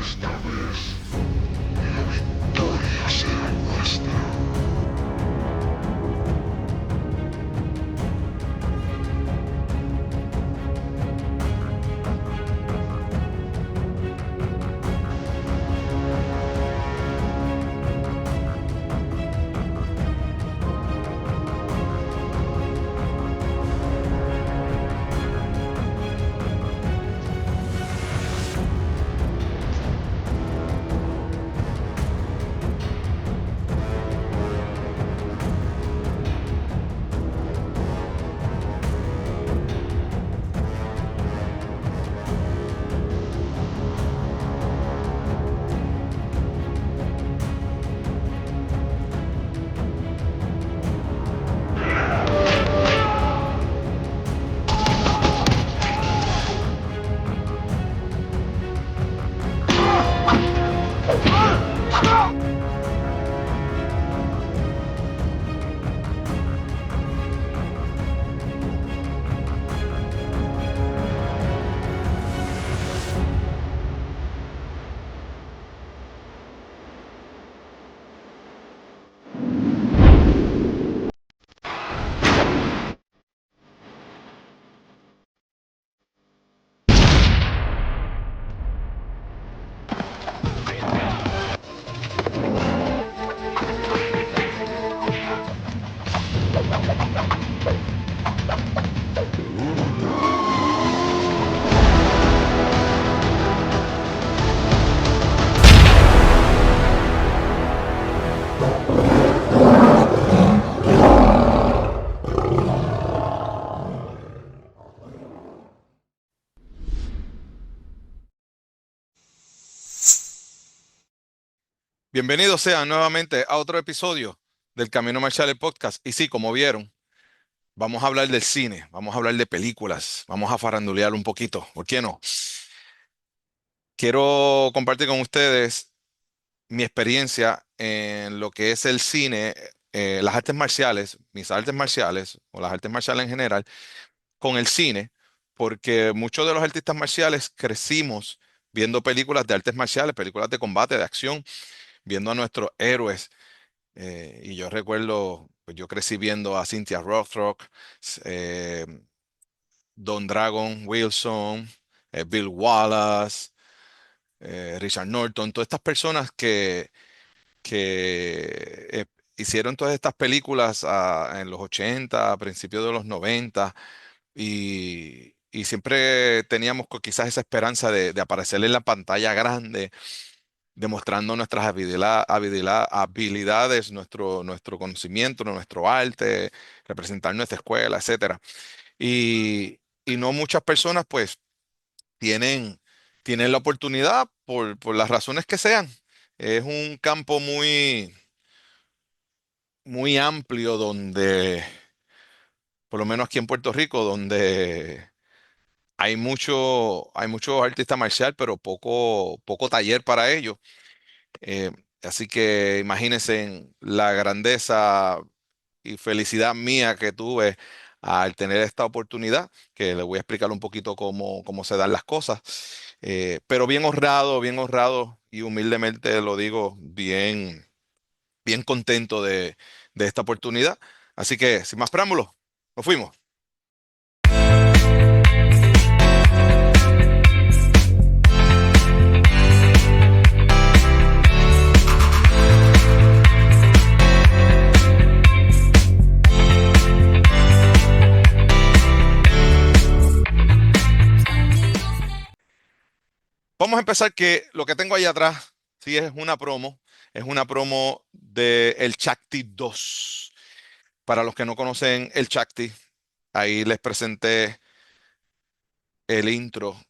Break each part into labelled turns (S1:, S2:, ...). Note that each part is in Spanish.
S1: Esta vez, la victoria será nuestra.
S2: Bienvenidos sean nuevamente a otro episodio del Camino Marshall Podcast. Y sí, como vieron, vamos a hablar del cine, vamos a hablar de películas, vamos a farandulear un poquito. ¿Por qué no? Quiero compartir con ustedes mi experiencia en lo que es el cine, las artes marciales, mis artes marciales o las artes marciales en general, con el cine, porque muchos de los artistas marciales crecimos viendo películas de artes marciales, películas de combate, de acción, viendo a nuestros héroes. Y yo recuerdo, pues yo crecí viendo a Cynthia Rothrock, eh, Don Dragon Wilson, Bill Wallace, Richard Norton, todas estas personas que hicieron todas estas películas en los 80, a principios de los 90, y siempre teníamos quizás esa esperanza de aparecer en la pantalla grande demostrando nuestras habilidades, nuestro conocimiento, nuestro arte, representar nuestra escuela, etcétera. Y no muchas personas pues tienen, tienen la oportunidad por las razones que sean. Es un campo muy amplio donde, por lo menos aquí en Puerto Rico, donde hay mucho artista marcial, pero poco taller para ello. Eh, Así que imagínense en la grandeza y felicidad mía que tuve al tener esta oportunidad, que le voy a explicar un poquito cómo se dan las cosas. Pero bien honrado y humildemente lo digo, bien contento de esta oportunidad. Así que, sin más preámbulos, nos fuimos. Vamos a empezar que lo que tengo ahí atrás, sí es una promo de El Chakti 2. Para los que no conocen El Chakti, ahí les presenté el intro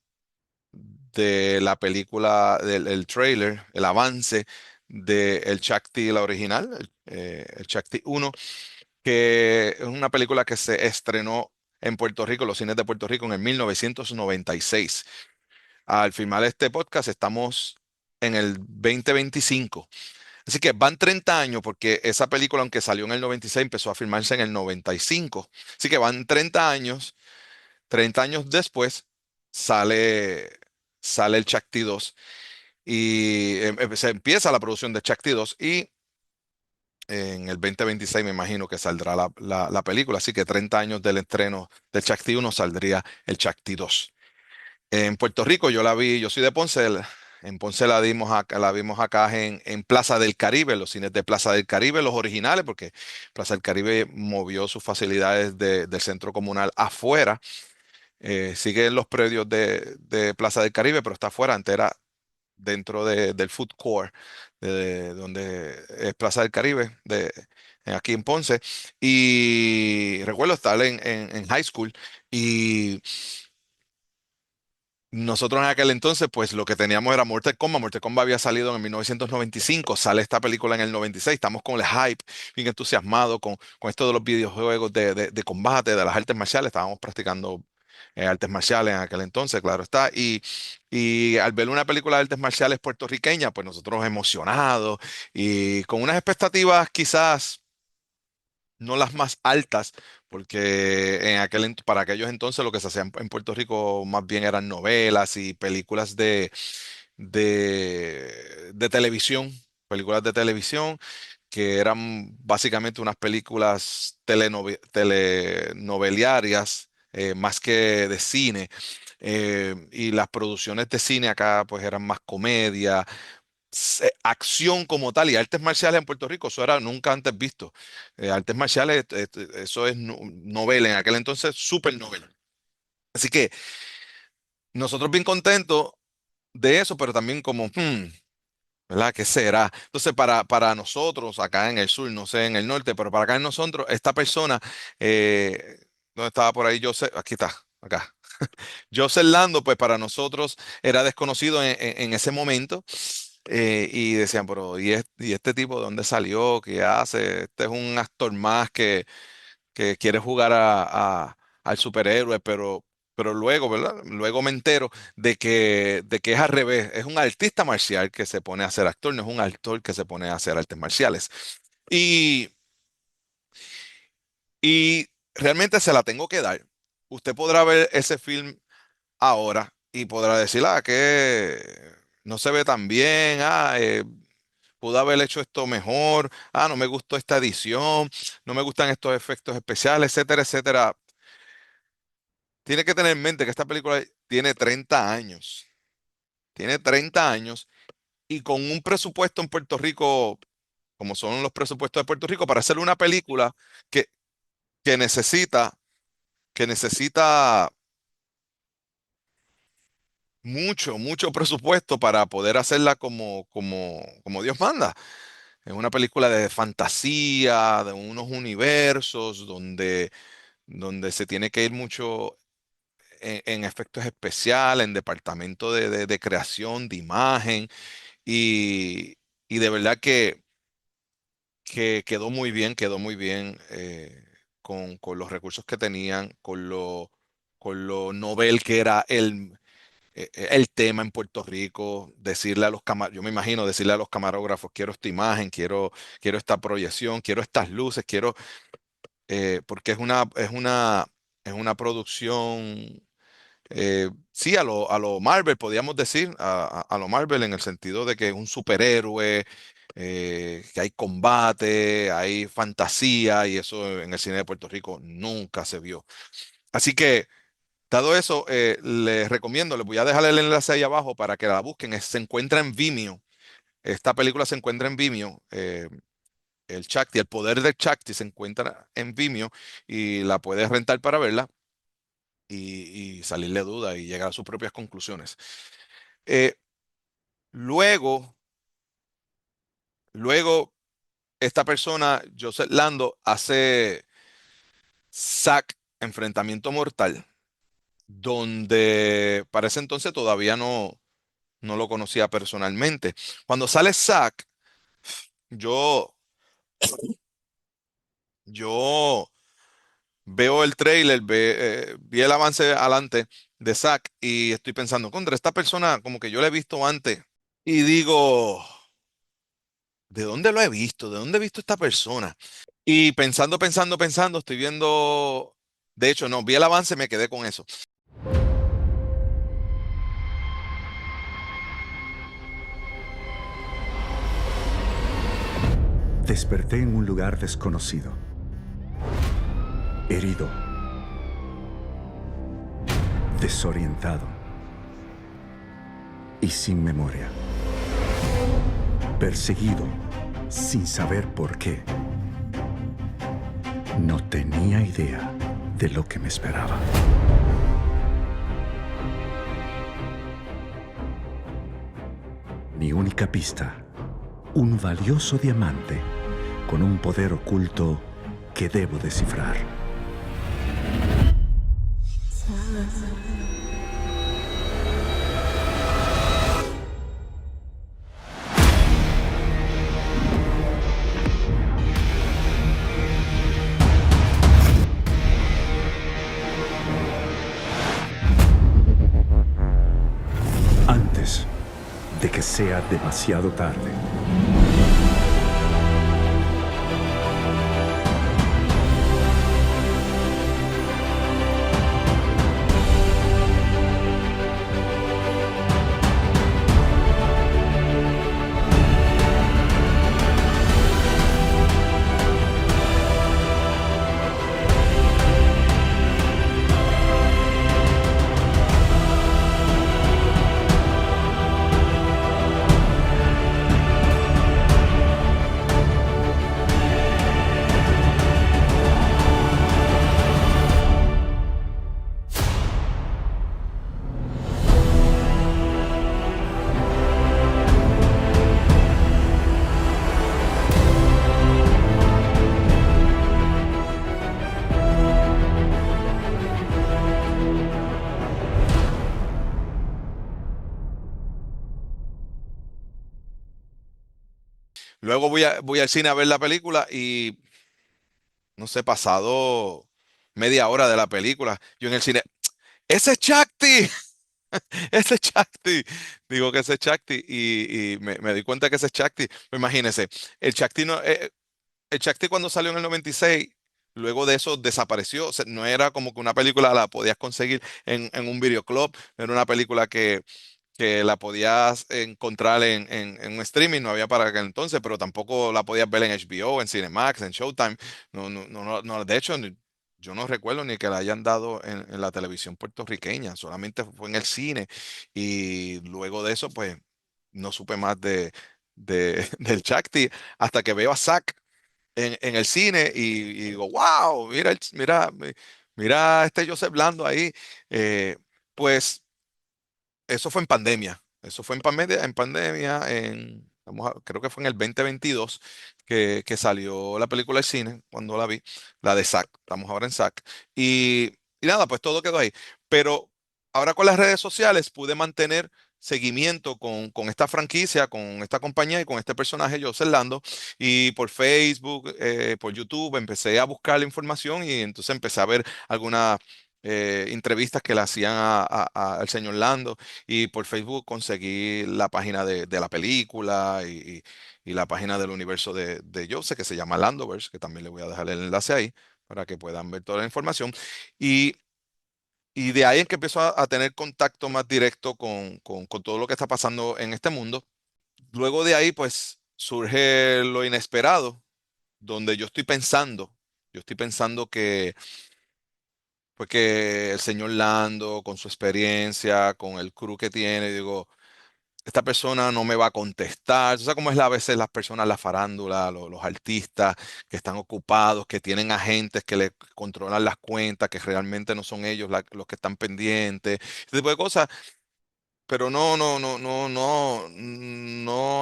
S2: de la película, del el trailer, el avance de El Chakti, la original, el Chakti 1, que es una película que se estrenó en Puerto Rico, en los cines de Puerto Rico, en el 1996. Al filmar este podcast estamos en el 2025. Así que van 30 años porque esa película, aunque salió en el 96, empezó a filmarse en el 95. Así que van 30 años. 30 años después sale, sale el Chakti 2. y se empieza la producción de Chakti 2 y en el 2026 me imagino que saldrá la película, así que 30 años del estreno del Chakti 1 saldría el Chakti 2. En Puerto Rico yo la vi, yo soy de Ponce, en Ponce la vimos acá en Plaza del Caribe, los cines de Plaza del Caribe, los originales, porque Plaza del Caribe movió sus facilidades del centro comunal afuera. Sigue en los predios de Plaza del Caribe, pero está afuera, antes era dentro del food court, donde es Plaza del Caribe, aquí en Ponce. Y recuerdo estar en high school y nosotros en aquel entonces, pues lo que teníamos era Mortal Kombat. Mortal Kombat había salido en 1995, sale esta película en el 96. Estamos con el hype, bien entusiasmado con esto de los videojuegos de combate, de las artes marciales. Estábamos practicando artes marciales en aquel entonces, claro está. Y al ver una película de artes marciales puertorriqueña, pues nosotros emocionados y con unas expectativas quizás no las más altas, porque para aquellos entonces lo que se hacía en Puerto Rico más bien eran novelas y películas de televisión, películas de televisión que eran básicamente unas películas telenoveliarias más que de cine. Y las producciones de cine acá pues eran más comedia, acción como tal y artes marciales en Puerto Rico, eso era nunca antes visto. Artes marciales, eso es novela, en aquel entonces súper novela. Así que nosotros bien contentos de eso, pero también como, ¿verdad? ¿Qué será? Entonces, para nosotros acá en el sur, no sé, en el norte, pero para acá en nosotros, esta persona, ¿dónde estaba por ahí? Yo sé, aquí está, acá. Joseph Lando, pues para nosotros era desconocido en ese momento. Y decían, pero ¿y este tipo de dónde salió? ¿Qué hace? Este es un actor más que quiere jugar al superhéroe, pero luego, ¿verdad? Luego me entero de que es al revés. Es un artista marcial que se pone a ser actor, no es un actor que se pone a hacer artes marciales. Y, y realmente se la tengo que dar. Usted podrá ver ese film ahora y podrá decir, que no se ve tan bien, pudo haber hecho esto mejor, no me gustó esta edición, no me gustan estos efectos especiales, etcétera, etcétera. Tiene que tener en mente que esta película tiene 30 años y con un presupuesto en Puerto Rico, como son los presupuestos de Puerto Rico, para hacer una película que, que necesita, que necesita mucho, mucho presupuesto para poder hacerla como Dios manda. Es una película de fantasía, de unos universos donde se tiene que ir mucho en efectos especiales, en departamento de creación, de imagen, y, y de verdad que quedó muy bien con los recursos que tenían, con lo novel que era el tema en Puerto Rico, decirle a los yo me imagino decirle a los camarógrafos, quiero esta imagen, quiero esta proyección, quiero estas luces, porque es una producción, sí, a lo Marvel, podríamos decir, a lo Marvel en el sentido de que es un superhéroe, que hay combate, hay fantasía, y eso en el cine de Puerto Rico nunca se vio. Así que, dado eso, les recomiendo, les voy a dejar el enlace ahí abajo para que la busquen. Se encuentra en Vimeo. Esta película se encuentra en Vimeo. El Chakti, el poder del Chakti se encuentra en Vimeo y la puedes rentar para verla y salirle duda y llegar a sus propias conclusiones. Eh, luego, luego, esta persona, Joseph Lando, hace Zack, Enfrentamiento Mortal, donde para ese entonces todavía no lo conocía personalmente. Cuando sale Zack, yo, yo veo el trailer, vi el avance adelante de Zack y estoy pensando, contra esta persona como que yo la he visto antes y digo, ¿de dónde lo he visto? ¿De dónde he visto esta persona? Y pensando, pensando, pensando, estoy viendo, de hecho, no, vi el avance, me quedé con eso.
S3: Desperté en un lugar desconocido, herido, desorientado y sin memoria. Perseguido sin saber por qué. No tenía idea de lo que me esperaba. Mi única pista, un valioso diamante con un poder oculto que debo descifrar. Antes de que sea demasiado tarde.
S2: Luego voy al cine a ver la película y, no sé, pasado media hora de la película, yo en el cine, ¡ese es Chakti! Ese es Chakti. Digo que ese es Chakti y me di cuenta que ese es Chakti. Pues imagínense, el Chakti, no, el Chakti cuando salió en el 96, luego de eso desapareció. O sea, no era como que una película la podías conseguir en un videoclub, no era una película que la podías encontrar en un streaming, no había para aquel entonces, pero tampoco la podías ver en HBO, en Cinemax, en Showtime. De hecho, yo no recuerdo ni que la hayan dado en la televisión puertorriqueña, solamente fue en el cine. Y luego de eso, pues, no supe más del Chakti hasta que veo a Zack en el cine y digo, wow, mira este Joseph Blando ahí. Pues eso fue en pandemia. Eso fue creo que fue en el 2022 que salió la película del cine, cuando la vi, la de Zack. Estamos ahora en Zack. Y nada, pues todo quedó ahí. Pero ahora con las redes sociales pude mantener seguimiento con esta franquicia, con esta compañía y con este personaje, Joseph Lando. Y por Facebook, por YouTube, empecé a buscar la información y entonces empecé a ver algunas entrevistas que le hacían al señor Lando y por Facebook conseguí la página de la película y la página del universo de Joseph que se llama Landoverse, que también le voy a dejar el enlace ahí para que puedan ver toda la información. Y, y de ahí es que empiezo a tener contacto más directo con todo lo que está pasando en este mundo. Luego de ahí, pues surge lo inesperado, donde yo estoy pensando que el señor Lando, con su experiencia, con el crew que tiene, digo, esta persona no me va a contestar. ¿Tú sabes cómo es a veces las personas, la farándula, los artistas que están ocupados, que tienen agentes que le controlan las cuentas, que realmente no son ellos los que están pendientes, ese tipo de cosas? Pero no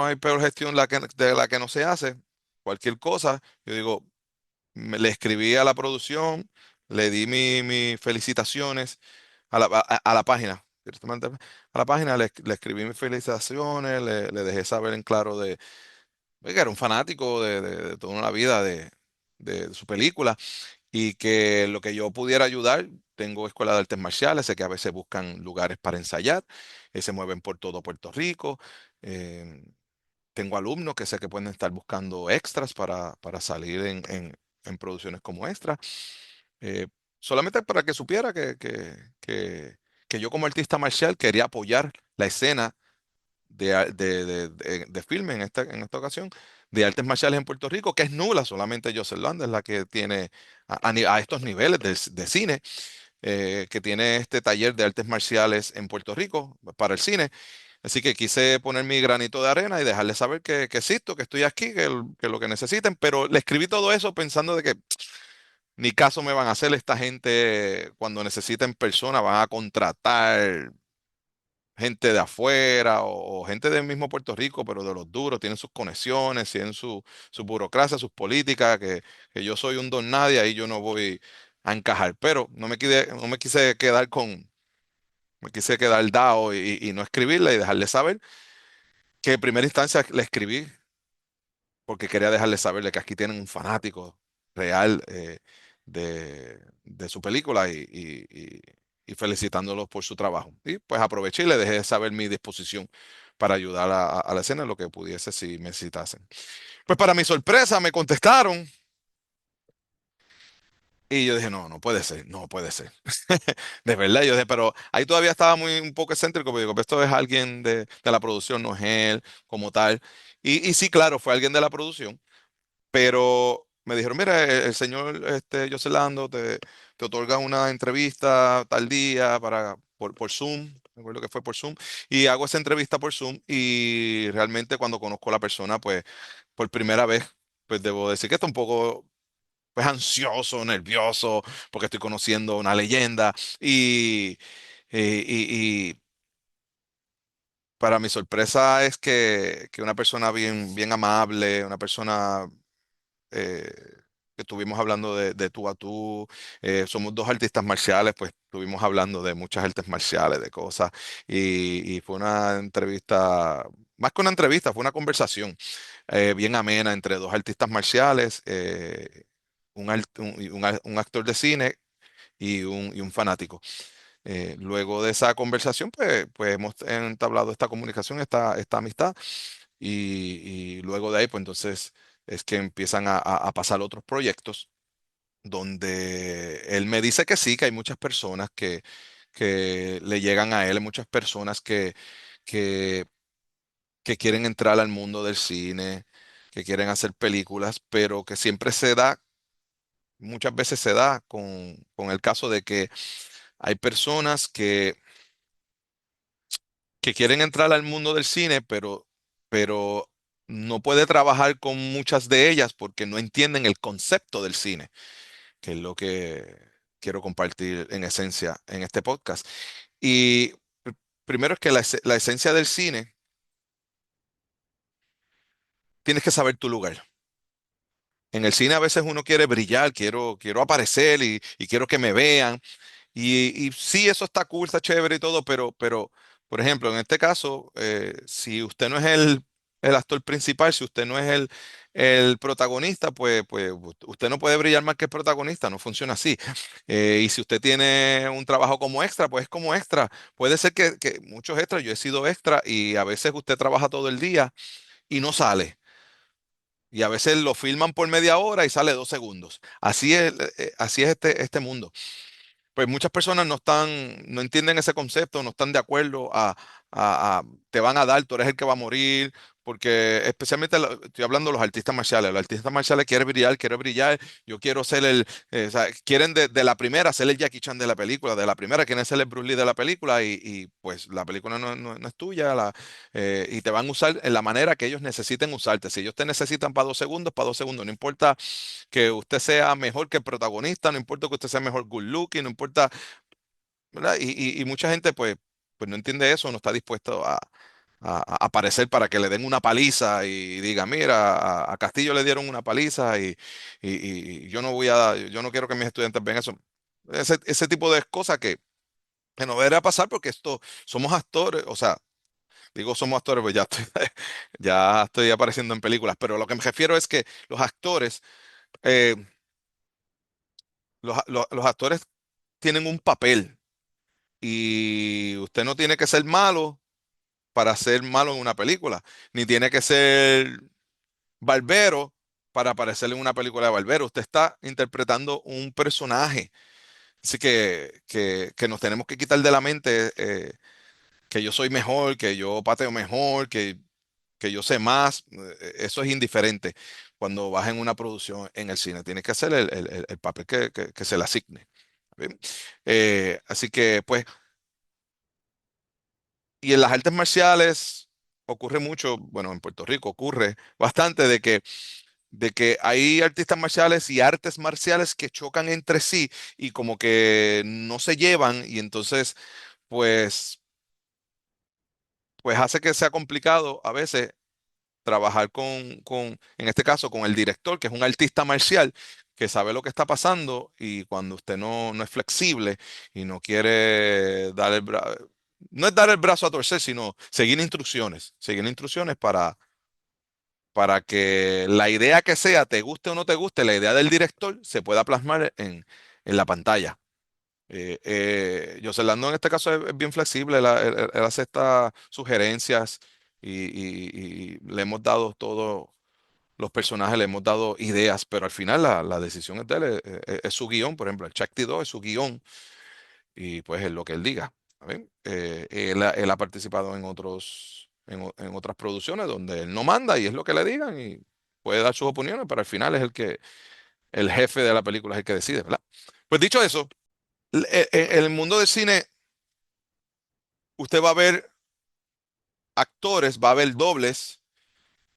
S2: hay peor gestión de la que no se hace. Cualquier cosa, yo digo, le escribí a la producción, le di mis felicitaciones a la página. Directamente a la página le escribí mis felicitaciones, le dejé saber en claro de que era un fanático de toda la vida de su película y que lo que yo pudiera ayudar, tengo escuela de artes marciales, sé que a veces buscan lugares para ensayar, se mueven por todo Puerto Rico. eh, Tengo alumnos que sé que pueden estar buscando extras para salir en producciones como extras. Eh, Solamente para que supiera que yo como artista marcial quería apoyar la escena de filme en esta ocasión, de artes marciales en Puerto Rico, que es nula, solamente Jocelyn es la que tiene a estos niveles de cine, que tiene este taller de artes marciales en Puerto Rico para el cine. Así que quise poner mi granito de arena y dejarles saber que existo, que estoy aquí, que lo que necesiten, pero le escribí todo eso pensando de que ni caso me van a hacer esta gente cuando necesiten personas, van a contratar gente de afuera o gente del mismo Puerto Rico, pero de los duros, tienen sus conexiones, tienen su burocracia, sus políticas, que yo soy un don nadie, ahí yo no voy a encajar. Pero no me quise quedar me quise quedar dado y no escribirle y dejarle saber que en primera instancia le escribí porque quería dejarle saber de que aquí tienen un fanático real de su película y felicitándolos por su trabajo. Y pues aproveché y le dejé saber mi disposición para ayudar a la escena en lo que pudiese si me necesitasen. Pues para mi sorpresa me contestaron y yo dije, no, no puede ser, no puede ser. De verdad, yo dije, pero ahí todavía estaba muy un poco excéntrico, porque digo, "Pues esto es alguien de la producción, no es él como tal. Y sí, claro, fue alguien de la producción. Pero me dijeron, mira, el señor José Lando te otorga una entrevista tal día por Zoom, me acuerdo que fue por Zoom, y hago esa entrevista por Zoom y realmente cuando conozco a la persona, pues por primera vez, pues debo decir que está un poco pues ansioso, nervioso, porque estoy conociendo una leyenda y para mi sorpresa es que una persona bien amable, una persona eh, que estuvimos hablando de tú a tú. Somos dos artistas marciales, pues estuvimos hablando de muchas artes marciales, de cosas, y fue una entrevista, más que una entrevista, fue una conversación bien amena entre dos artistas marciales, un actor de cine y un fanático. Luego de esa conversación, pues hemos entablado esta comunicación, esta amistad. Y luego de ahí, pues entonces es que empiezan a pasar otros proyectos donde él me dice que sí, que hay muchas personas que le llegan a él, hay muchas personas que, que quieren entrar al mundo del cine, que quieren hacer películas, pero que siempre se da, muchas veces se da con el caso de que hay personas que quieren entrar al mundo del cine, pero no puede trabajar con muchas de ellas porque no entienden el concepto del cine, que es lo que quiero compartir en esencia en este podcast. Y primero es que la esencia del cine, tienes que saber tu lugar. En el cine a veces uno quiere brillar, quiero aparecer y quiero que me vean. Y sí, eso está cool, está chévere y todo, pero, por ejemplo, en este caso, si usted no es el actor principal, si usted no es el protagonista, pues usted no puede brillar más que el protagonista, no funciona así. Y si usted tiene un trabajo como extra, pues es como extra. Puede ser que muchos extras, yo he sido extra y a veces usted trabaja todo el día y no sale. Y a veces lo filman por media hora y sale 2 segundos. Así es este mundo. Pues muchas personas no entienden ese concepto, no están de acuerdo te van a dar, tú eres el que va a morir, porque especialmente estoy hablando de los artistas marciales quieren brillar, yo quiero ser o sea, quieren de la primera ser el Jackie Chan de la película, de la primera quieren ser el Bruce Lee de la película pues la película no es tuya, y te van a usar en la manera que ellos necesiten usarte. Si ellos te necesitan para 2 segundos, no importa que usted sea mejor que el protagonista, no importa que usted sea mejor good looking, no importa, ¿verdad? Y mucha gente pues no entiende eso, no está dispuesto a aparecer para que le den una paliza y diga, mira, a Castillo le dieron una paliza y yo no quiero que mis estudiantes vean eso. Ese tipo de cosas que no debería pasar porque somos actores, o sea, digo somos actores, pues ya estoy, ya estoy apareciendo en películas, pero lo que me refiero es que los actores, eh, los actores tienen un papel y usted no tiene que ser malo para ser malo en una película, ni tiene que ser barbero para aparecer en una película de barbero. Usted está interpretando un personaje. Así que nos tenemos que quitar de la mente que yo soy mejor, que yo pateo mejor, que que yo sé más, eso es indiferente cuando vas en una producción en el cine. Tienes que hacer el papel que se le asigne. ¿Bien? Así que, pues, y en las artes marciales ocurre mucho, bueno, en Puerto Rico ocurre bastante de que hay artistas marciales y artes marciales que chocan entre sí y como que no se llevan y entonces, pues, pues hace que sea complicado a veces trabajar en este caso, con el director, que es un artista marcial, que sabe lo que está pasando y cuando usted no es flexible y no quiere dar el brazo, no es dar el brazo a torcer, sino seguir instrucciones para que la idea que sea, te guste o no te guste, la idea del director se pueda plasmar en la pantalla. José Lando en este caso es bien flexible, él hace estas sugerencias y le hemos dado todos los personajes, le hemos dado ideas, pero al final la decisión es de él, es su guión, por ejemplo, el Chakti 2 es su guión y pues es lo que él diga. ¿Saben? Él ha participado en otras producciones donde él no manda y es lo que le digan y puede dar sus opiniones, pero al final es el jefe de la película es el que decide, ¿verdad? Pues dicho eso, en el mundo del cine, usted va a ver actores, va a ver dobles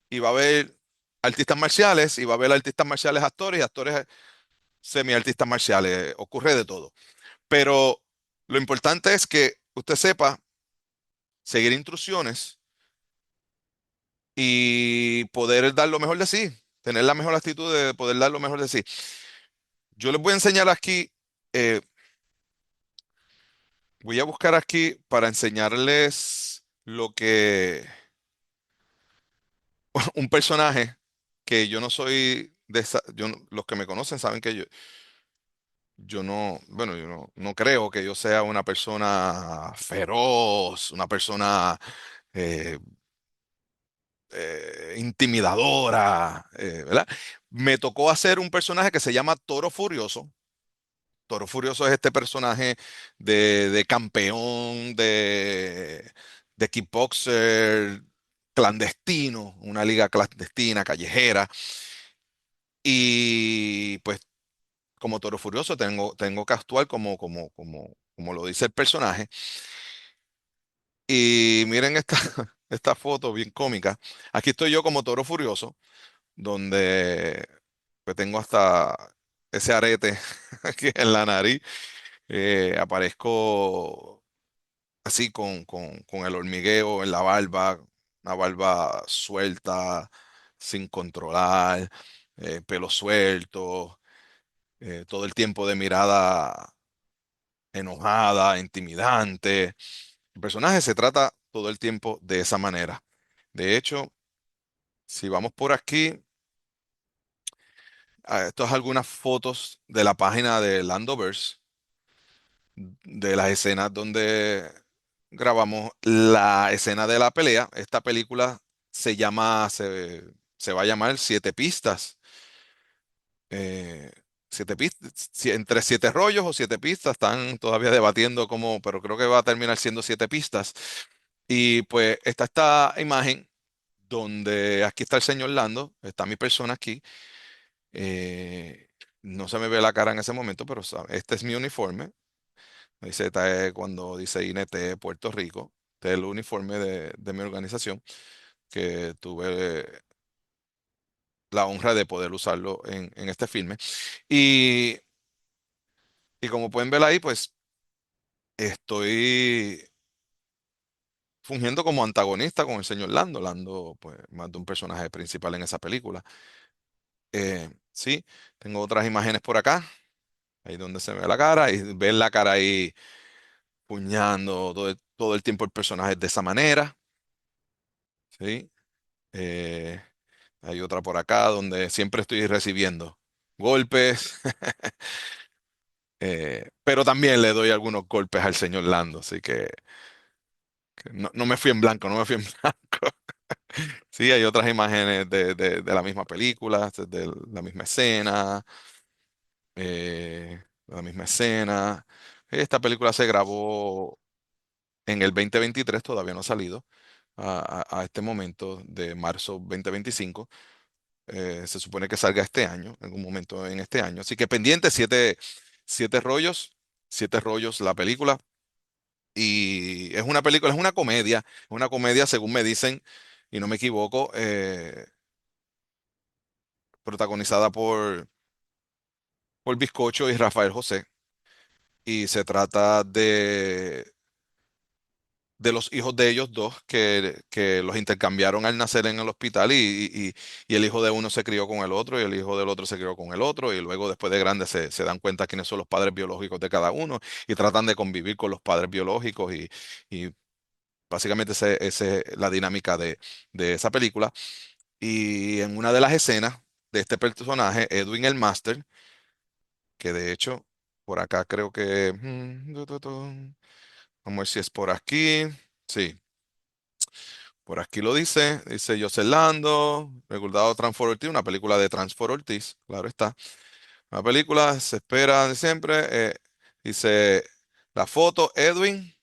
S2: y va a ver artistas marciales y va a ver artistas marciales actores y actores semi-artistas marciales. Ocurre de todo. Pero lo importante es que usted sepa seguir instrucciones y poder dar lo mejor de sí, tener la mejor actitud de poder dar lo mejor de sí. Yo les voy a enseñar aquí, voy a buscar aquí para enseñarles lo que un personaje que yo no soy de esa, los que me conocen saben que yo no, bueno, yo no creo que yo sea una persona feroz, una persona eh, intimidadora, ¿verdad? Me tocó hacer un personaje que se llama Toro Furioso. Toro Furioso es este personaje de campeón, de kickboxer clandestino, una liga clandestina, callejera. Y pues como Toro Furioso tengo que actuar como lo dice el personaje. Y miren esta, esta foto bien cómica. Aquí estoy yo como Toro Furioso, donde pues tengo hasta ese arete aquí en la nariz. Aparezco así con el hormigueo en la barba, una barba suelta, sin controlar, pelo suelto, todo el tiempo de mirada enojada, intimidante. El personaje se trata todo el tiempo de esa manera. De hecho, si vamos por aquí, esto es algunas fotos de la página de Landoverse, de las escenas donde grabamos la escena de la pelea. Esta película se va a llamar Siete Pistas. Eh, Siete pistas, entre siete rollos o siete pistas, están todavía debatiendo cómo, pero creo que va a terminar siendo siete pistas. Y pues está esta imagen donde aquí está el señor Lando, está mi persona aquí. eh, no se me ve la cara en ese momento, pero este es mi uniforme. Dice cuando dice INT Puerto Rico. Este es el uniforme de mi organización, que tuve la honra de poder usarlo en este filme. Y, y como pueden ver ahí, pues estoy fungiendo como antagonista con el señor Lando. Lando, pues, más de un personaje principal en esa película. Sí, tengo otras imágenes por acá, ahí donde se ve la cara, y ven la cara ahí puñando todo el tiempo el personaje de esa manera. Sí. Eh, Hay otra por acá donde siempre estoy recibiendo golpes, pero también le doy algunos golpes al señor Lando, así que no me fui en blanco, no me fui en blanco. Sí, hay otras imágenes de la misma película, de la misma escena, la misma escena. Esta película se grabó en el 2023, todavía no ha salido. a este momento de marzo 2025. Se supone que salga este año, en algún momento en este año. Así que pendiente, siete rollos la película. Y es una película, es una comedia según me dicen, y no me equivoco, protagonizada por Bizcocho y Rafael José. Y se trata de los hijos de ellos dos que los intercambiaron al nacer en el hospital y el hijo de uno se crió con el otro y el hijo del otro se crió con el otro y luego después de grandes se dan cuenta quiénes son los padres biológicos de cada uno y tratan de convivir con los padres biológicos y básicamente esa es la dinámica de esa película. Y en una de las escenas de este personaje, Edwin el Master, que de hecho por acá creo que... vamos a ver si es por aquí. Sí. Por aquí lo dice José Lando, recordado Transfor Ortiz, una película de Transfor Ortiz, claro está. Una película, se espera de siempre. Dice la foto, Edwin,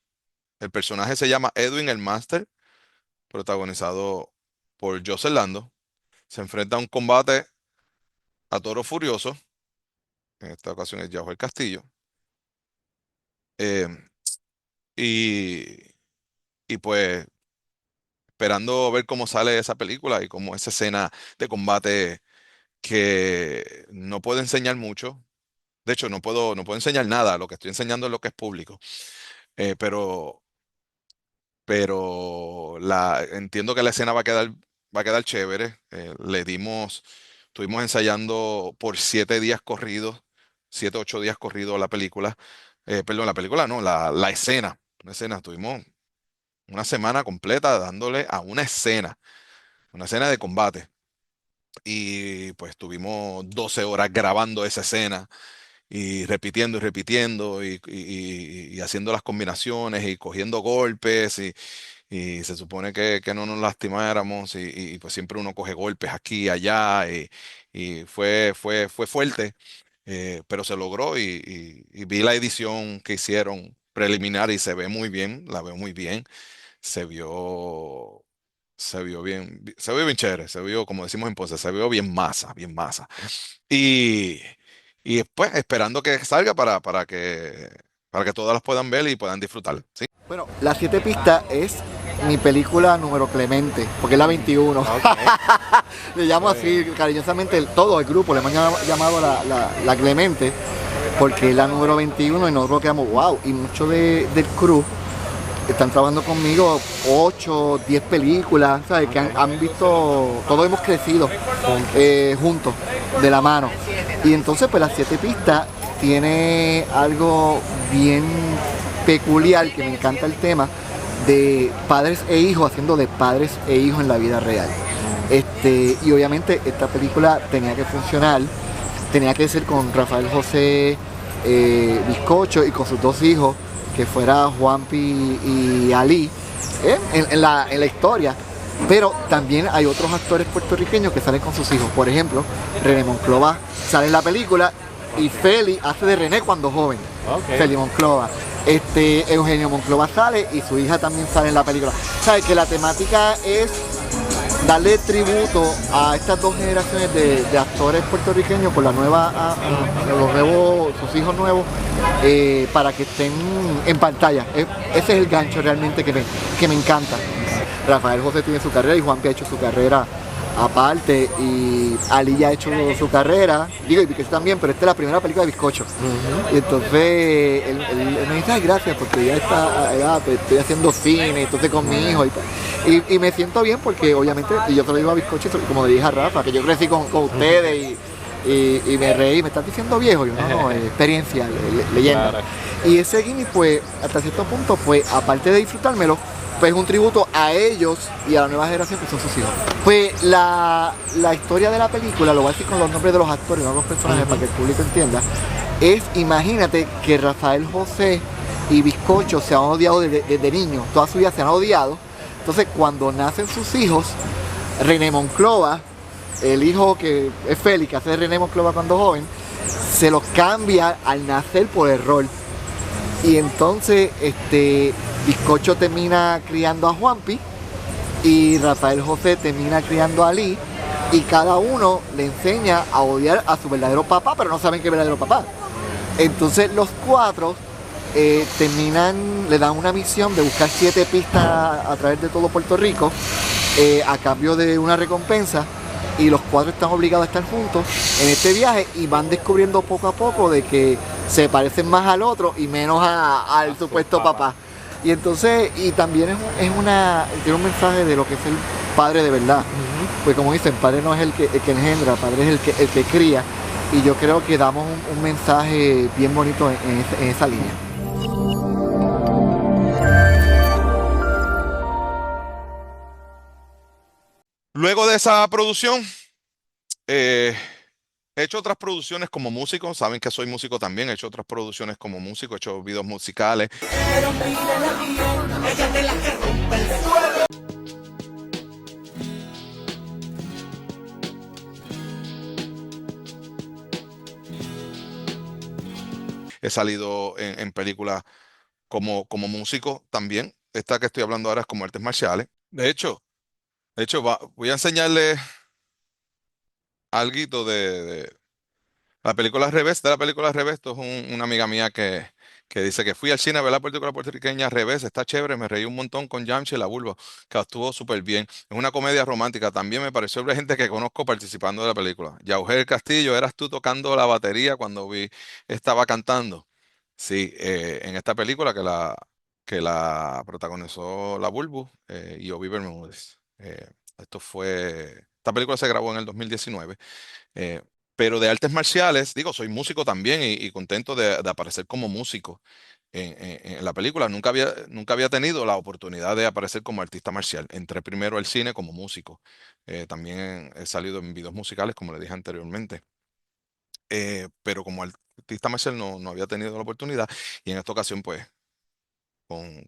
S2: el personaje se llama Edwin el Master, protagonizado por José Lando. Se enfrenta a un combate a toro furioso, en esta ocasión es Yajo el Castillo. Eh, y, y pues esperando ver cómo sale esa película y cómo esa escena de combate que no puedo enseñar mucho. De hecho, no puedo enseñar nada. Lo que estoy enseñando es lo que es público. Eh, pero, pero entiendo que la escena va a quedar chévere. Estuvimos ensayando por 7 días corridos, 7, 8 días corridos la película. Perdón, la película no, la escena. Una escena, estuvimos una semana completa dándole a una escena de combate. Y pues estuvimos 12 horas grabando esa escena y repitiendo y haciendo las combinaciones y cogiendo golpes y se supone que no nos lastimáramos pues siempre uno coge golpes aquí y allá y fue fuerte, pero se logró y vi la edición que hicieron preliminar y se ve muy bien, la veo muy bien, se vio... Se vio bien chévere, se vio, como decimos en Ponce, se vio bien masa, bien masa. Y, y después esperando que salga para que todas las puedan ver y puedan disfrutar. ¿Sí?
S4: Bueno, Las Siete Pistas es mi película número Clemente, porque es la 21. Le llamo así cariñosamente, todo el grupo le hemos llamado la Clemente, porque es la número 21 y nosotros quedamos wow. Y muchos del crew están trabajando conmigo 8, 10 películas, ¿sabes? Que han visto, todos hemos crecido juntos, de la mano. Y entonces pues Las Siete Pistas tiene algo bien peculiar, que me encanta el tema de padres e hijos, haciendo de padres e hijos en la vida real. Y obviamente esta película tenía que funcionar, tenía que ser con Rafael José, Bizcocho y con sus dos hijos, que fuera Juanpi y Ali, en la historia. Pero también hay otros actores puertorriqueños que salen con sus hijos. Por ejemplo, René Monclova sale en la película y Feli hace de René cuando joven. Feli Monclova. Eugenio Monclova sale y su hija también sale en la película. ¿Sabes? Que la temática es darle tributo a estas dos generaciones de actores puertorriqueños por los nuevos, sus hijos nuevos, para que estén en pantalla. Ese es el gancho realmente que me encanta. Rafael José tiene su carrera y Juanpi ha hecho su carrera aparte, y Ali ya ha hecho su carrera, digo, y Bizcocho también, pero esta es la primera película de Bizcocho. Y entonces él me dice, ay, gracias, porque ya estoy haciendo cine, entonces con mi hijo y me siento bien, porque obviamente, y yo te lo digo a Bizcocho, como le dije a Rafa, que yo crecí con ustedes y me reí, me estás diciendo viejo, yo no, experiencia, leyenda. Claro. Y ese gimmick, pues, hasta cierto punto, pues, aparte de disfrutármelo, pues es un tributo a ellos y a la nueva generación que son sus hijos. Pues la historia de la película, lo voy a decir con los nombres de los actores, no los personajes, para que el público entienda, es, imagínate que Rafael José y Bizcocho se han odiado desde niños, toda su vida se han odiado. Entonces cuando nacen sus hijos, René Monclova, el hijo que es Félix, que hace de René Monclova cuando joven, se los cambia al nacer por error. Y entonces Bizcocho termina criando a Juanpi y Rafael José termina criando a Lee y cada uno le enseña a odiar a su verdadero papá, pero no saben qué es verdadero papá. Entonces los cuatro le dan una misión de buscar 7 pistas a través de todo Puerto Rico a cambio de una recompensa, y los 4 están obligados a estar juntos en este viaje y van descubriendo poco a poco de que se parecen más al otro y menos al supuesto papá. Y entonces, y también tiene un mensaje de lo que es el padre de verdad. Pues como dicen, padre no es el que engendra, padre es el que cría. Y yo creo que damos un mensaje bien bonito en esa línea.
S2: Luego de esa producción, he hecho otras producciones como músico. Saben que soy músico también. He hecho otras producciones como músico. He hecho videos musicales. He salido en películas como músico también. Esta que estoy hablando ahora es como artes marciales. De hecho, voy a enseñarles algo de la película Al Revés. De la película Al Revés, esto es una amiga mía que dice que fui al cine a ver la película puertorriqueña Al Revés. Está chévere, me reí un montón con Yamcha y la Vulva, que estuvo súper bien. Es una comedia romántica. También me pareció ver gente que conozco participando de la película. Yauger Castillo, eras tú tocando la batería cuando estaba cantando. Sí, en esta película que la protagonizó la Bulbu y Obi Bermúdez. Esta película se grabó en el 2019. eh, pero de artes marciales, digo, soy músico también y contento de aparecer como músico en la película. Nunca había tenido la oportunidad de aparecer como artista marcial. Entré primero al cine como músico. También he salido en videos musicales, como le dije anteriormente. Pero como artista marcial no había tenido la oportunidad. Y en esta ocasión, pues, con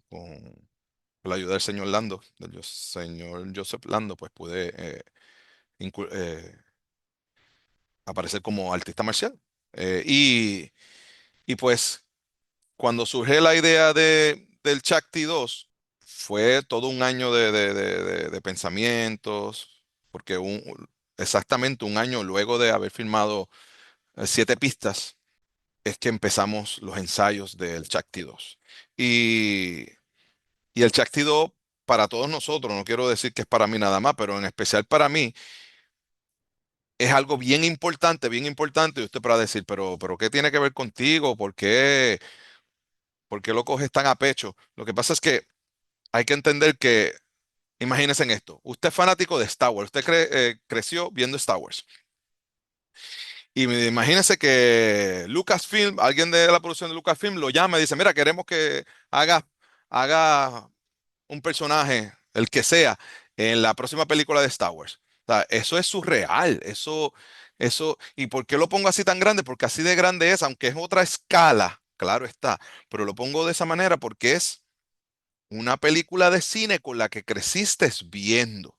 S2: la ayuda del señor Lando, señor Joseph Lando, pues pude aparecer como artista marcial. Y pues cuando surge la idea del Chakti 2, fue todo un año de pensamientos, porque exactamente un año luego de haber filmado 7 pistas, es que empezamos los ensayos del Chakti 2. Y, y el Chakti 2, para todos nosotros, no quiero decir que es para mí nada más, pero en especial para mí, es algo bien importante, y usted para decir, pero ¿qué tiene que ver contigo? ¿Por qué lo coges tan a pecho? Lo que pasa es que hay que entender que, imagínense en esto, usted es fanático de Star Wars, usted creció viendo Star Wars. Y imagínense que Lucasfilm, alguien de la producción de Lucasfilm lo llama y dice, mira, queremos que haga un personaje, el que sea, en la próxima película de Star Wars. O sea, eso es surreal, ¿y por qué lo pongo así tan grande? Porque así de grande es, aunque es otra escala, claro está, pero lo pongo de esa manera porque es una película de cine con la que creciste viendo.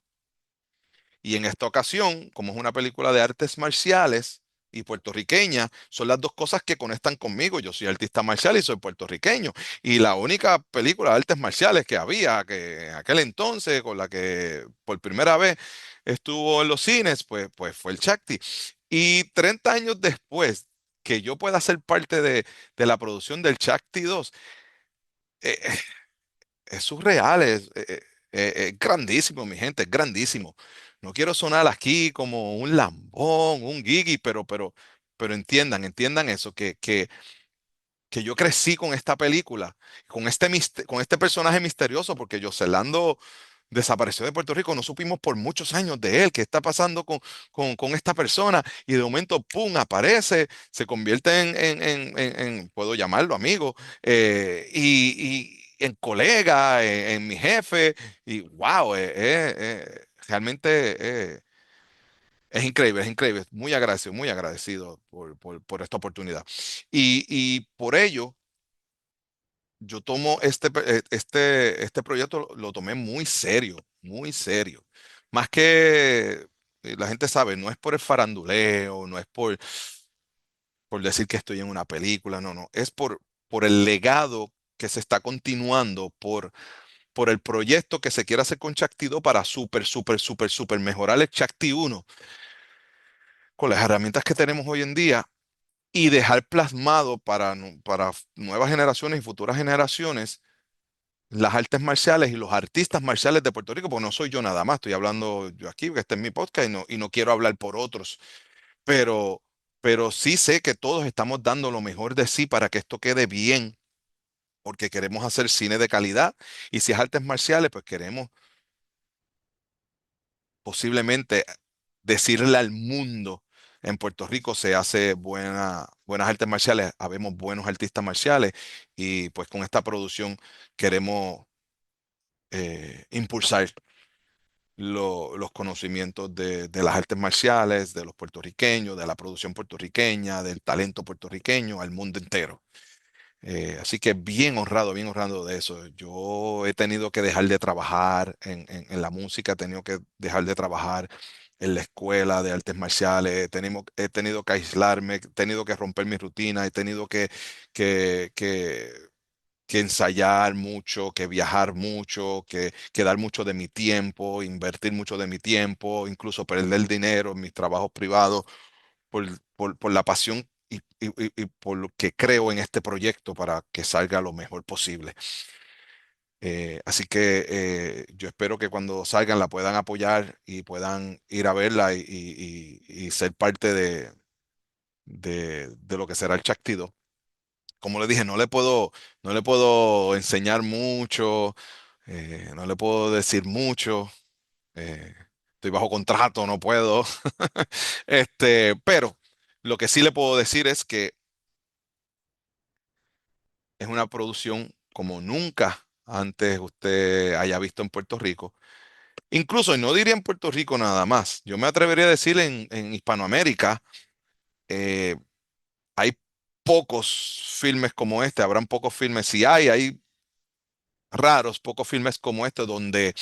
S2: Y en esta ocasión, como es una película de artes marciales y puertorriqueña, son las dos cosas que conectan conmigo. Yo soy artista marcial y soy puertorriqueño. Y la única película de artes marciales que había que en aquel entonces, con la que por primera vez estuvo en los cines, pues fue el Chakti. Y 30 años después, que yo pueda ser parte de la producción del Chakti 2, eh, es surreal, es grandísimo, mi gente, es grandísimo. No quiero sonar aquí como un lambón, un gigi, pero entiendan eso, que yo crecí con esta película, con este personaje misterioso, porque Lando desapareció de Puerto Rico, no supimos por muchos años de él, qué está pasando con esta persona, y de momento, ¡pum!, aparece, se convierte puedo llamarlo amigo, y en colega, en mi jefe, y wow, realmente es increíble, muy agradecido por esta oportunidad. Y por ello, yo tomo este proyecto, lo tomé muy serio, muy serio. Más que la gente sabe, no es por el faranduleo, no es por decir que estoy en una película, no, no, es por el legado que se está continuando, por el proyecto que se quiere hacer con Shakti 2 para súper mejorar el Shakti 1 con las herramientas que tenemos hoy en día y dejar plasmado para nuevas generaciones y futuras generaciones las artes marciales y los artistas marciales de Puerto Rico, porque no soy yo nada más, estoy hablando yo aquí, porque este es mi podcast y no quiero hablar por otros, pero, pero sí sé que todos estamos dando lo mejor de sí para que esto quede bien, porque queremos hacer cine de calidad y si es artes marciales, pues queremos posiblemente decirle al mundo. En Puerto Rico se hace buenas artes marciales, habemos buenos artistas marciales y pues con esta producción queremos impulsar los conocimientos de las artes marciales, de los puertorriqueños, de la producción puertorriqueña, del talento puertorriqueño al mundo entero. Así que bien honrado de eso. Yo he tenido que dejar de trabajar en la música, he tenido que dejar de trabajar en la escuela de artes marciales, he tenido que aislarme, he tenido que romper mi rutina, he tenido que, que, que ensayar mucho, que viajar mucho, que dar mucho de mi tiempo, invertir mucho de mi tiempo, incluso perder dinero en mis trabajos privados por la pasión y por lo que creo en este proyecto para que salga lo mejor posible. Así que yo espero que cuando salgan la puedan apoyar y puedan ir a verla y ser parte de lo que será el Chactido. Como le dije, no le puedo enseñar mucho, no le puedo decir mucho. eh, Estoy bajo contrato, no puedo. Pero lo que sí le puedo decir es que es una producción como nunca antes usted haya visto en Puerto Rico. Incluso, y no diría en Puerto Rico nada más, yo me atrevería a decir en Hispanoamérica, eh, hay pocos filmes como este, habrán pocos filmes, si hay raros, pocos filmes como este donde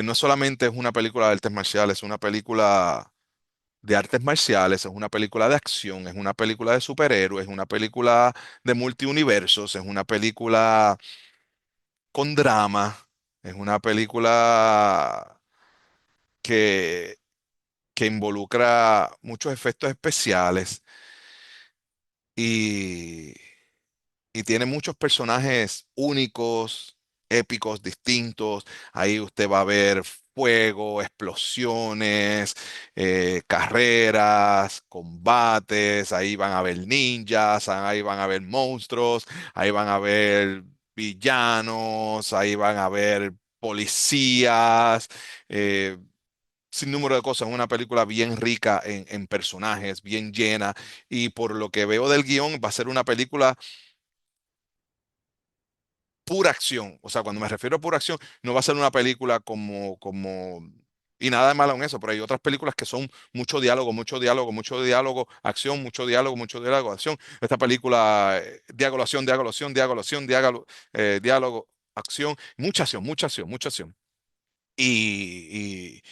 S2: no solamente es una película de artes marciales, es una película de artes marciales, es una película de acción, es una película de superhéroes, es una película de multiuniversos, es una película con drama, es una película que, que involucra muchos efectos especiales y, y tiene muchos personajes únicos, épicos, distintos. Ahí usted va a ver fuego, explosiones, carreras, combates, ahí van a ver ninjas, ahí van a ver monstruos, ahí van a ver villanos, ahí van a ver policías. eh, Sin número de cosas, una película bien rica en personajes, bien llena, y por lo que veo del guión, va a ser una película pura acción. O sea, cuando me refiero a pura acción, no va a ser una película y nada de malo en eso, pero hay otras películas que son mucho diálogo, acción, mucho diálogo, acción. Esta película, diálogo, acción, diálogo, acción, diálogo, acción, diálogo, acción, mucha acción, mucha acción. Y,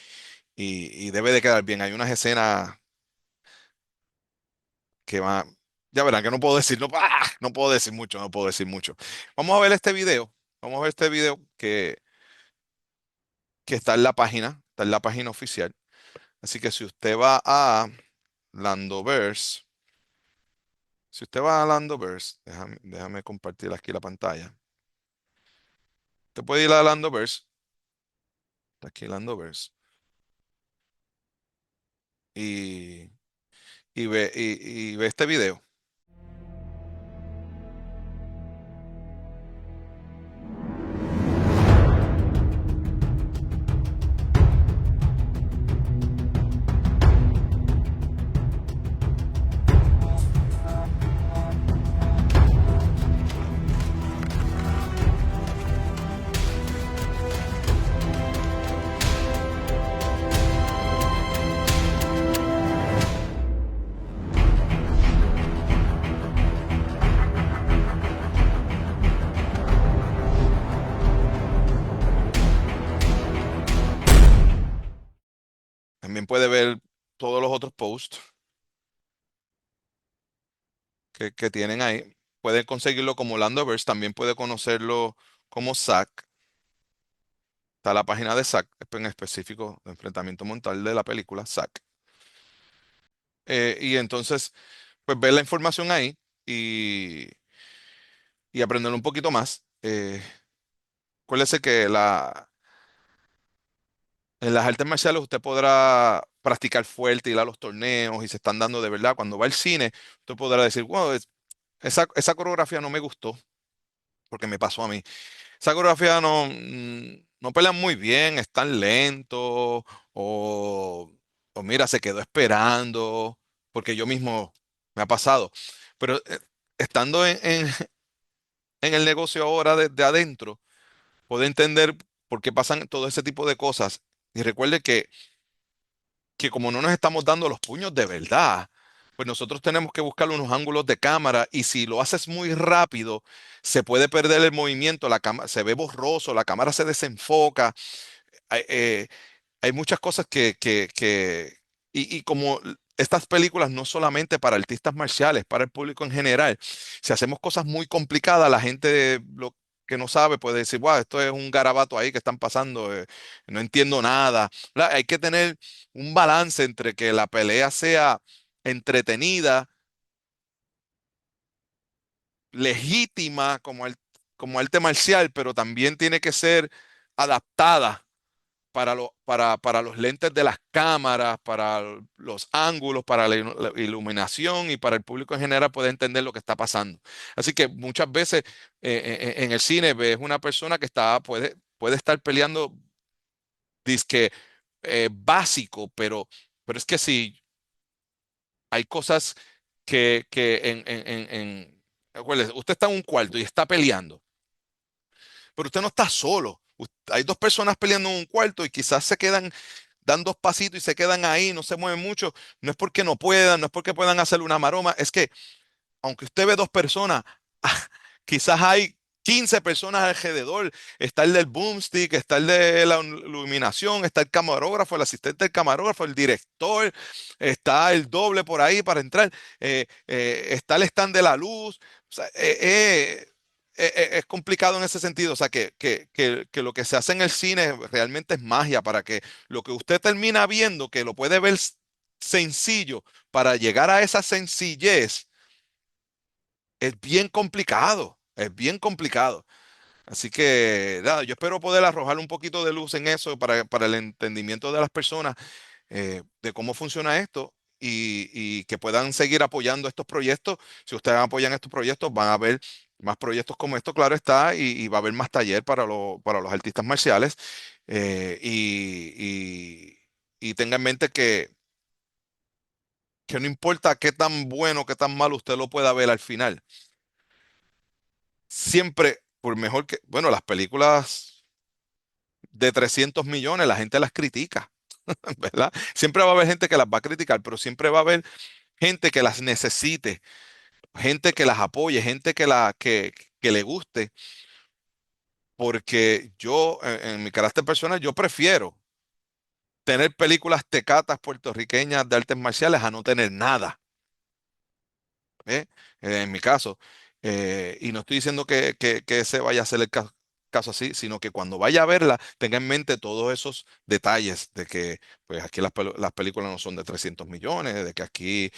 S2: y debe de quedar bien. Hay unas escenas que van, ya verán que no puedo decir, no puedo decir mucho, no puedo decir mucho. Vamos a ver este video. Vamos a ver este video que está en la página oficial. Así que si usted va a Landoverse, si usted va a Landoverse, déjame compartir aquí la pantalla. Usted puede ir a Landoverse, está aquí Landoverse, y, y ve este video. También puede ver todos los otros posts que tienen ahí. puede conseguirlo como Landoverse, también puede conocerlo como SAC. Está la página de SAC, en específico, de enfrentamiento mortal de la película SAC. Y entonces, pues ver la información ahí y, y aprender un poquito más. Acuérdese que en las artes marciales usted podrá practicar fuerte, ir a los torneos y se están dando de verdad. Cuando va al cine, usted podrá decir, wow, esa coreografía no me gustó porque me pasó a mí. Esa coreografía no pelean muy bien, están lentos o, o mira, se quedó esperando porque yo mismo me ha pasado. Pero estando en el negocio ahora de adentro, puede entender por qué pasan todo ese tipo de cosas. Y recuerde que como no nos estamos dando los puños de verdad, pues nosotros tenemos que buscar unos ángulos de cámara y si lo haces muy rápido, se puede perder el movimiento, la cámara se ve borroso, la cámara se desenfoca. Hay, hay muchas cosas y como estas películas no solamente para artistas marciales, para el público en general, si hacemos cosas muy complicadas, la gente lo que no sabe puede decir, wow, esto es un garabato ahí que están pasando, no entiendo nada. Hay que tener un balance entre que la pelea sea entretenida, legítima como arte marcial, pero también tiene que ser adaptada para los lentes de las cámaras, para los ángulos, para la iluminación y para el público en general poder entender lo que está pasando. Así que muchas veces en el cine ves una persona que puede estar peleando disque básico, pero es que si hay cosas acuérdese, usted está en un cuarto y está peleando, pero usted no está solo. Hay dos personas peleando en un cuarto y quizás se quedan, dan dos pasitos y se quedan ahí, no se mueven mucho. No es porque no puedan, no es porque puedan hacer una maroma, es que aunque usted ve dos personas, quizás hay 15 personas alrededor. Está el del boomstick, está el de la iluminación, está el camarógrafo, el asistente del camarógrafo, el director, está el doble por ahí para entrar, está el stand de la luz. O sea, es complicado en ese sentido. O sea, que lo que se hace en el cine realmente es magia para que lo que usted termina viendo, que lo puede ver sencillo, para llegar a esa sencillez es bien complicado, es bien complicado. Así que nada, yo espero poder arrojar un poquito de luz en eso para el entendimiento de las personas de cómo funciona esto y que puedan seguir apoyando estos proyectos. Si ustedes apoyan estos proyectos, van a haber más proyectos como esto, claro está, y va a haber más taller para los artistas marciales. eh, y, y tenga en mente que no importa qué tan bueno, qué tan malo usted lo pueda ver al final siempre, por mejor que, bueno, las películas de 300 millones, la gente las critica, ¿verdad? Siempre va a haber gente que las va a criticar, pero siempre va a haber gente que las necesite, gente que las apoye, gente que le guste, porque yo, en mi carácter personal, yo prefiero tener películas tecatas puertorriqueñas de artes marciales a no tener nada. ¿Eh? En mi caso. Y no estoy diciendo que ese vaya a ser el caso así, sino que cuando vaya a verla, tenga en mente todos esos detalles de que pues aquí las películas no son de 300 millones, de que aquí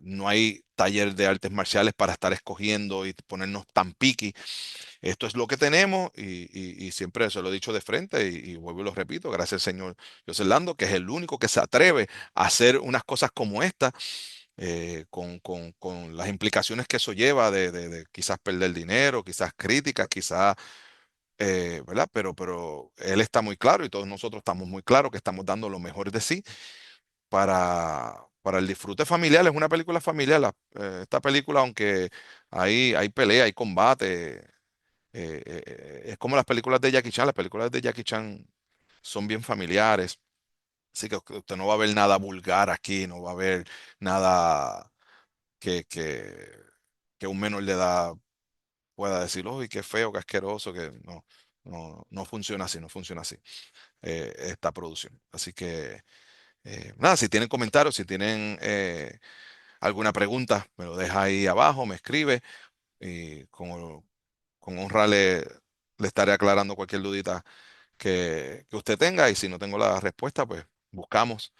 S2: no hay taller de artes marciales para estar escogiendo y ponernos tan picky. Esto es lo que tenemos y siempre se lo he dicho de frente y vuelvo y lo repito, gracias al señor José Lando, que es el único que se atreve a hacer unas cosas como esta con las implicaciones que eso lleva de quizás perder dinero, quizás críticas, quizás, ¿verdad? Pero él está muy claro y todos nosotros estamos muy claros que estamos dando lo mejor de sí para el disfrute familiar. Es una película familiar. Esta película, aunque hay pelea, hay combate, es como las películas de Jackie Chan. Las películas de Jackie Chan son bien familiares. Así que usted no va a ver nada vulgar aquí, no va a ver nada que, que, que un menor de edad pueda decir, uy, qué feo, qué asqueroso, que no funciona así, no funciona así esta producción. Así que, nada, si tienen comentarios, si tienen alguna pregunta, me lo deja ahí abajo, me escribe y con honra le estaré aclarando cualquier dudita que usted tenga. Y si no tengo la respuesta, pues buscamos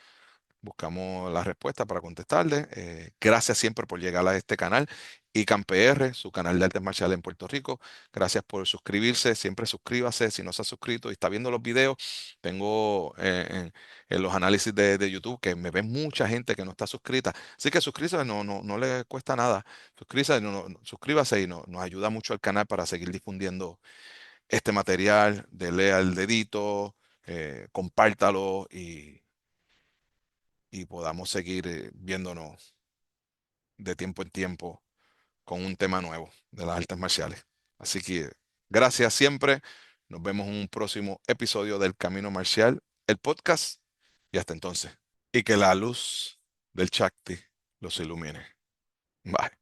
S2: la respuesta para contestarle. Gracias siempre por llegar a este canal, ICANN PR, su canal de artes marciales en Puerto Rico. Gracias por suscribirse, siempre suscríbase si no se ha suscrito y está viendo los videos. Tengo en los análisis de YouTube que me ven mucha gente que no está suscrita. Así que suscríbase, no le cuesta nada. Suscríbase y nos ayuda mucho al canal para seguir difundiendo este material. Dele al dedito, compártalo y podamos seguir viéndonos de tiempo en tiempo con un tema nuevo de las artes marciales. Así que gracias siempre. Nos vemos en un próximo episodio del Camino Marcial, el podcast. Y hasta entonces. Y que la luz del Shakti los ilumine. Bye.